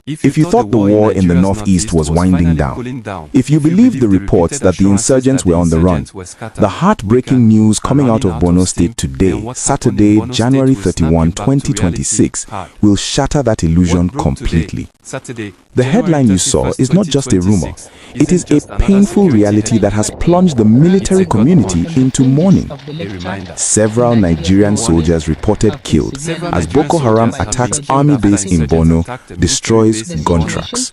If you thought the war in the northeast was winding down, if you believe the reports that the insurgents were on the run, the heartbreaking news coming out of Borno State today, Saturday, January 31, 2026, will shatter that illusion completely. The headline you saw is not just a rumor. It is a painful reality that has plunged the military community into mourning. Several Nigerian soldiers reported killed as Boko Haram attacks army base in Borno, destroys gun trucks.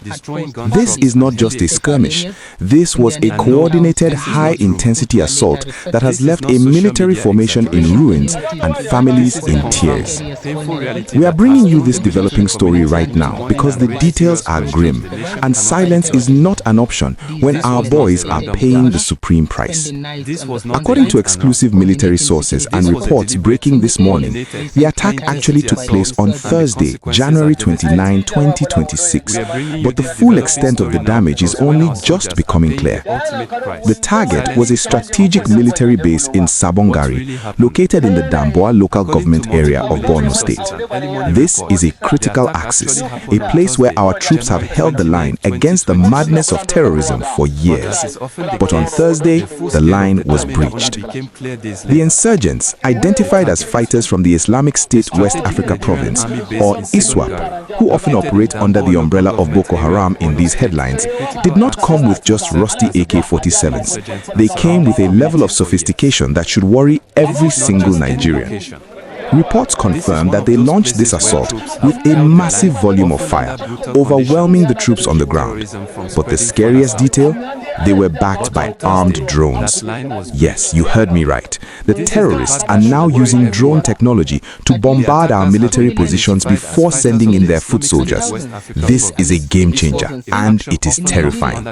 This is not just a skirmish. This was a coordinated high-intensity assault that has left a military formation in ruins and families in tears. We are bringing you this developing story right now because the details are grim, and silence is not an option when our boys are paying the supreme price. According to exclusive military sources and reports breaking this morning, the attack actually took place on Thursday, January 29, 2026, but the full extent of the damage is only just becoming clear. The target was a strategic military base in Sabon Gari, located in the Damboa local government area of Borno State. This is a critical axis, a place where our troops have held the line against the madness of terrorism for years. But on Thursday, the line was breached. The insurgents, identified as fighters from the Islamic State West Africa Province, or ISWAP, who often operate under the umbrella of Boko Haram in these headlines, did not come with just rusty AK-47s. They came with a level of sophistication that should worry every single Nigerian. Reports confirm that they launched this assault with a massive volume of fire, overwhelming the troops on the ground. But the scariest detail? They were backed by armed drones. Yes, you heard me right. The terrorists are now using drone technology to bombard our military positions before sending in their foot soldiers. This is a game changer, and it is terrifying.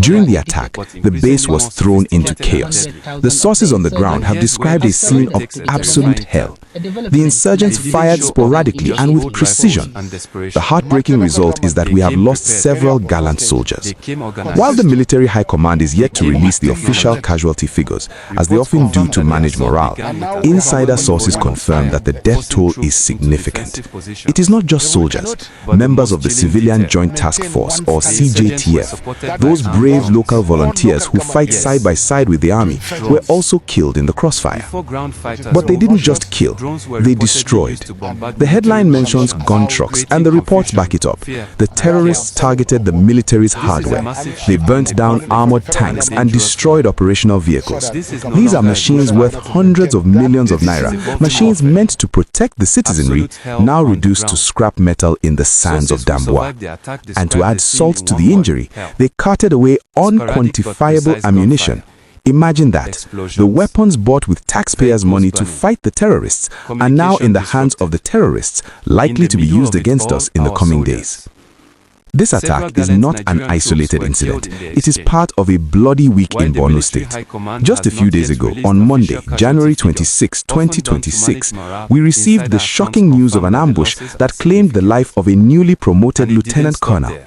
During the attack, the base was thrown into chaos. The sources on the ground have described a scene of absolute hell. The insurgents fired sporadically and with precision. The heartbreaking result is that we have lost several gallant soldiers. While the military high command is yet to release the official casualty figures, as they often do to manage morale, insider sources confirm that the death toll is significant. It is not just soldiers. Members of the Civilian Joint Task Force, or CJTF, those brave local volunteers who fight side by side with the army, were also killed in the crossfire. But they didn't just kill. They destroyed. The headline mentions gun trucks, and the reports back it up. The terrorists targeted the military's hardware. They burnt down armored tanks and destroyed operational vehicles. These are machines worth hundreds of millions of naira, machines meant to protect the citizenry, now reduced to scrap metal in the sands of Damboa. And to add salt to the injury, they carted away unquantifiable ammunition. Imagine that. The weapons bought with taxpayers' money to fight the terrorists are now in the hands of the terrorists, likely to be used against us in the coming days. This attack is not an isolated incident. It is part of a bloody week in Borno State. Just a few days ago, on Monday, January 26, 2026, we received the shocking news of an ambush that claimed the life of a newly promoted lieutenant colonel.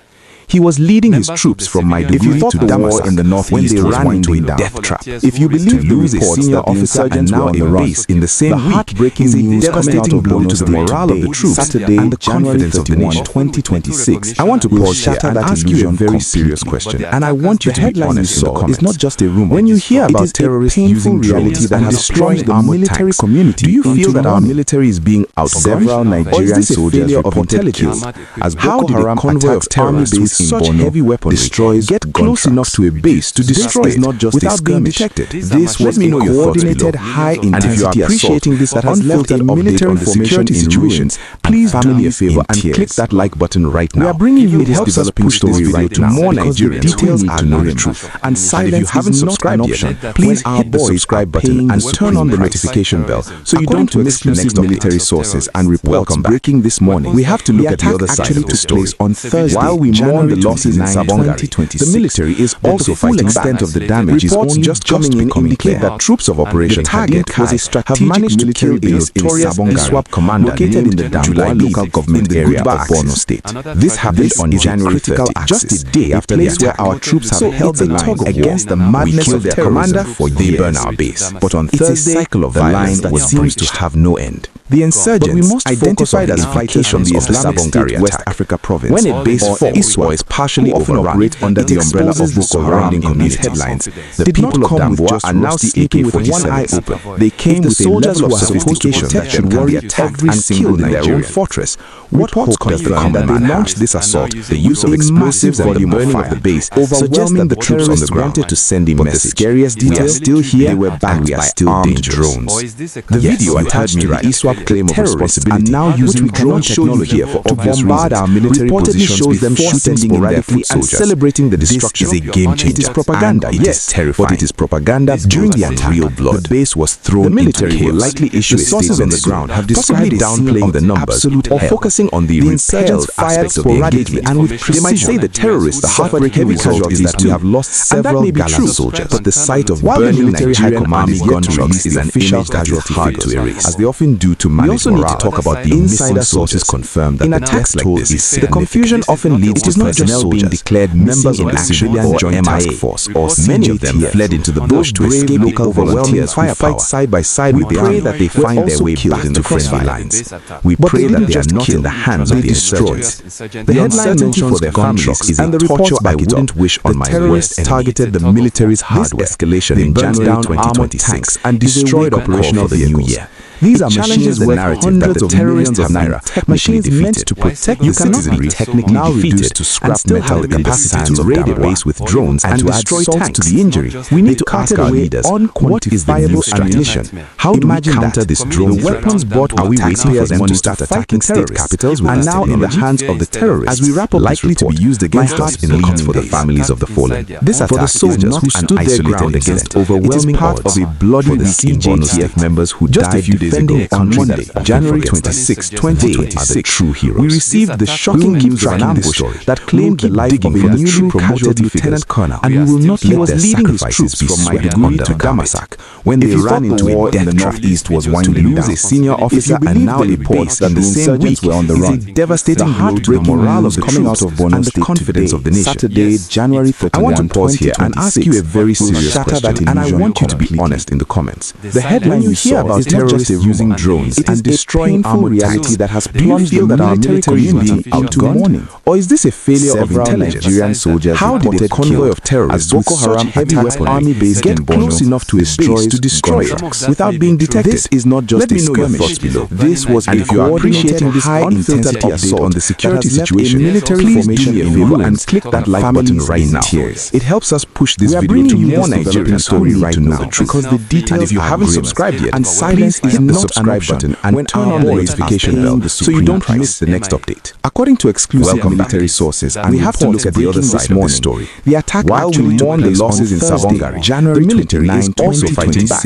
He was leading his troops from Maiduguri to Damasa in the northeast when they ran into a death trap. If you believe the reports that the insurgents were on the base in the same heartbreaking news coming out of Borno to the morale of the troops Saturday, and the confidence of the nation 2026, I want to pause here and ask you a very serious question, and I want you to be honest in the comments. It's not just a rumor. When you hear about terrorists using reality that has destroyed the military community, do you feel that our military is being outgunned? Several Nigerian soldiers reported killed as Boko Haram attacks army base in such heavy weaponry destroys get close enough to a base to destroy it not just without being detected. This was a coordinated high-intensity assault that has left a military formation in ruins. Please do me a favor and click that like button right now. We are bringing you this developing story right to more Nigerians. Details are not the truth, and silence is not an option. Please hit the subscribe button and turn on the notification bell so you don't miss the next military sources and reports breaking this morning. We have to look at the other side of the story. On Thursday, while we mourn the losses in Sabon Gari, the military is also fighting. The extent of the damage is only just coming in indicate that troops of Operation Target was a strategic military base in Sabon Gari, located in the Damboa local government area of Borno State. This happened on January 30, just a day after the attack. Where our troops have held the line against the madness of their commander for they burn our base. But on Thursday, the line seems to have no end. The insurgents, identified as fighters from the Islamic State West Africa province, when a base force or is partially overrun, under the umbrella of Boko Haram in these headlines. The people of Damboa are now sleeping with one eye open. They came with a level of sophistication that should worry every single Nigerian fortress. Reports confirm that they launched this assault, the use of explosives and the burning of the base, overwhelming the troops on the ground. Wanted to send a message. The scariest detail, we are still here, they were backed and we are still armed drones. The video attached to the ISWAP claim of responsibility are now using drone technology here for obvious reasons. Our military reportedly shows them shooting sporadically and celebrating the destruction. This is a game changer. It is propaganda. It is terrifying. But it is propaganda during the attack. Real blood. The base was thrown. The military will likely issue a statement on the ground have described downplaying the numbers or focusing on the insurgents aspect of the engagement. And with precision, they might say the terrorists, the heartbreaking result is that we have lost several gallant soldiers. But the sight of burning Nigerian Army gun trucks is an image that is hard to erase, as they often do to manage morale. We also need to talk about the insider sources confirm that in attacks like this is the confusion often leads to personnel being declared members of the civilian joint task force, or many of them fled into the bush to escape local volunteers who fight side by side with the army. We pray that they find their way back in the friendly lines. We pray that they are not in the hands of the insurgents. The headline mentions for their families is a torture I wouldn't wish on my worst enemy. Targeted the military's hardware escalation in January 2026 and destroyed operational for the new year. These are challenges the narrative that the terrorists have naira machines meant to protect the citizenry technically now reduced to scrap metal the capacity to raid a base with drones and to destroy tanks. To the injury, we need to ask our leaders, what is the new ammunition? How do we counter this drone threat? The weapons bought are we waiting for them to start attacking state capitals with are now in the hands of the terrorists, as we wrap up likely to be used against us in the coming days. For the families of the fallen. This attack for the soldiers who stood their ground against overwhelming odds of a bloody week in Borno State members who died defending on Monday, January 26, 2026, true heroes. We received the shocking news of an ambush that claimed the life of a newly promoted lieutenant colonel, and we will not let their sacrifices be swept under to Damasak when they ran into a death trap. Northeast was winding down. A senior officer and now a base that the insurgents were on the run. It's a devastating blow to the morale of the coming out of Borno State and the confidence of the nation. Saturday, January 31, I want to pause here and ask you a very serious question, and I want you to be honest in the comments. The headline you hear about terrorists using drones and destroying armored reality that has plunged the military community into mourning, or is this a failure of intelligence? Nigerian soldiers how did a convoy of terrorists with Boko Haram heavy weapon army base get close enough to a base to destroy it without being detected? This is not just a skirmish. This was a coordinated high-intensity assault on the security situation. Military formation in favor and click that like button right now. It helps us push this video to more Nigerians who need to know the truth, because the details. And if you haven't subscribed yet, and silence is not subscribe button and turn on the notification bell so you don't miss the next update. According to exclusive military sources, and we have to look at the other side of the story. The attack while we mourn the losses in Sabon Gari, January the military is also fighting back.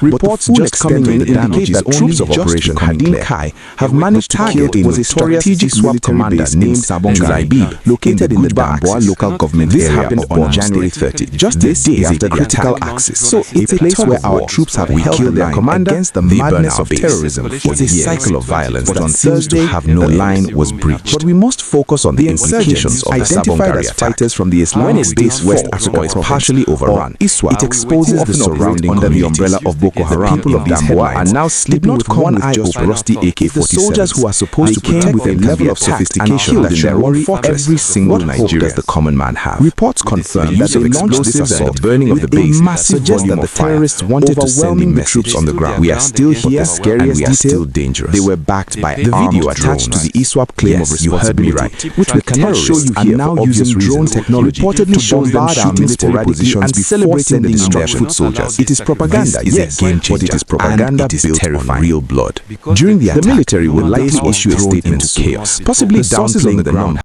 Reports just coming in indicate that troops of Operation Hadin Kai have managed to kill a strategic ISWAP commander named Sabon Gari, located in the Damboa local government area of Borno on January 30, just a day after the critical axis. So it's a place where our troops have held their commander against the madness of terrorism. It's a cycle of violence that seems to have no line was breached. But we must focus on the implications of the Sabon Gari fighters from the Islamic State West Africa is partially overrun. It exposes the surrounding under the umbrella of Boko Haram. People of Damboa are now sleeping with one eye open. Rusty AK-47. The soldiers who are supposed to protect with a level of sophistication that should worry every single Nigerian. Does the common man have? Reports confirm that they launched this assault, burning of the base, suggests that the terrorists wanted to send in troops on the ground. We are still here, and we are still dangerous. They were backed by the video attached to the ISWAP claim of responsibility, you heard me right, which we cannot show you here now using drone technology, reportedly shows them shooting sporadically and celebrating the destruction of foot soldiers. It is propaganda, yes, but it is propaganda built on real blood. During the attack, the military will likely issue a statement to chaos, possibly downplaying the ground.